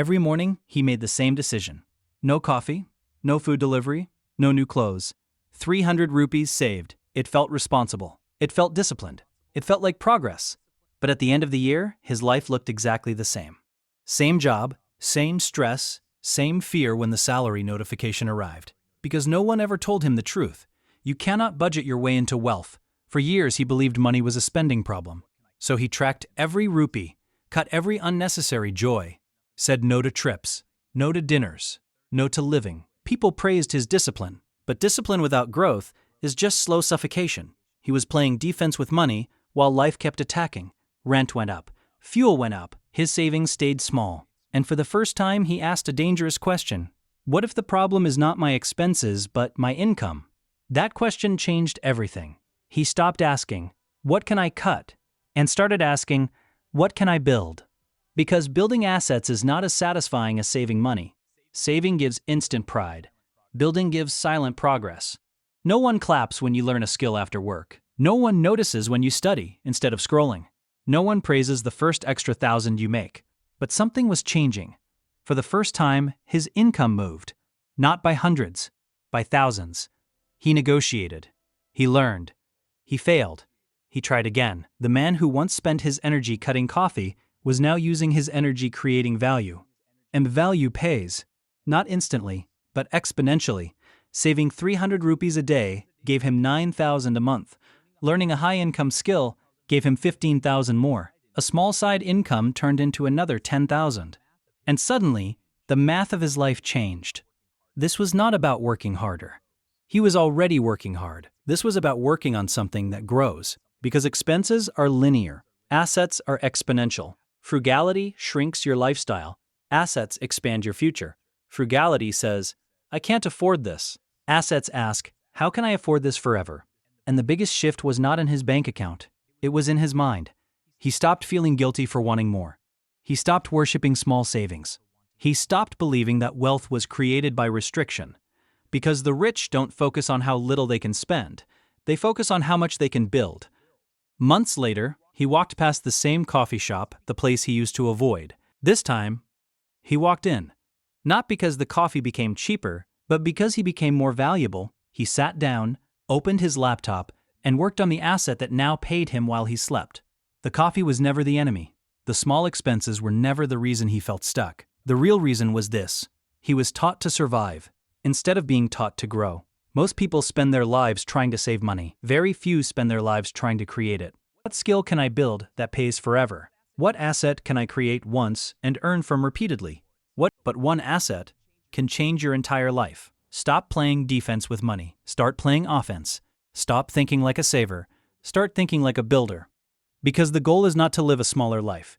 Every morning, he made the same decision. No coffee, no food delivery, no new clothes. 300 rupees saved. It felt responsible. It felt disciplined. It felt like progress. But at the end of the year, his life looked exactly the same. Same job, same stress, same fear when the salary notification arrived. Because no one ever told him the truth. You cannot budget your way into wealth. For years, he believed money was a spending problem. So he tracked every rupee, cut every unnecessary joy, said no to trips, no to dinners, no to living. People praised his discipline, but discipline without growth is just slow suffocation. He was playing defense with money while life kept attacking. Rent went up, fuel went up, his savings stayed small. And for the first time, he asked a dangerous question. What if the problem is not my expenses, but my income? That question changed everything. He stopped asking, what can I cut? And started asking, what can I build? Because building assets is not as satisfying as saving money. Saving gives instant pride. Building gives silent progress. No one claps when you learn a skill after work. No one notices when you study instead of scrolling. No one praises the first extra 1,000 you make. But something was changing. For the first time, his income moved. Not by hundreds, by thousands. He negotiated. He learned. He failed. He tried again. The man who once spent his energy cutting coffee was now using his energy creating value. And value pays. Not instantly, but exponentially. Saving 300 rupees a day gave him 9,000 a month. Learning a high-income skill gave him 15,000 more. A small side income turned into another 10,000. And suddenly, the math of his life changed. This was not about working harder. He was already working hard. This was about working on something that grows. Because expenses are linear. Assets are exponential. Frugality shrinks your lifestyle. Assets expand your future. Frugality says, I can't afford this. Assets ask, how can I afford this forever? And the biggest shift was not in his bank account. It was in his mind. He stopped feeling guilty for wanting more. He stopped worshiping small savings. He stopped believing that wealth was created by restriction. Because the rich don't focus on how little they can spend. They focus on how much they can build. Months later, he walked past the same coffee shop, the place he used to avoid. This time, he walked in. Not because the coffee became cheaper, but because he became more valuable. He sat down, opened his laptop, and worked on the asset that now paid him while he slept. The coffee was never the enemy. The small expenses were never the reason he felt stuck. The real reason was this. He was taught to survive, instead of being taught to grow. Most people spend their lives trying to save money. Very few spend their lives trying to create it. What skill can I build that pays forever? What asset can I create once and earn from repeatedly? But one asset can change your entire life. Stop playing defense with money. Start playing offense. Stop thinking like a saver. Start thinking like a builder. Because the goal is not to live a smaller life.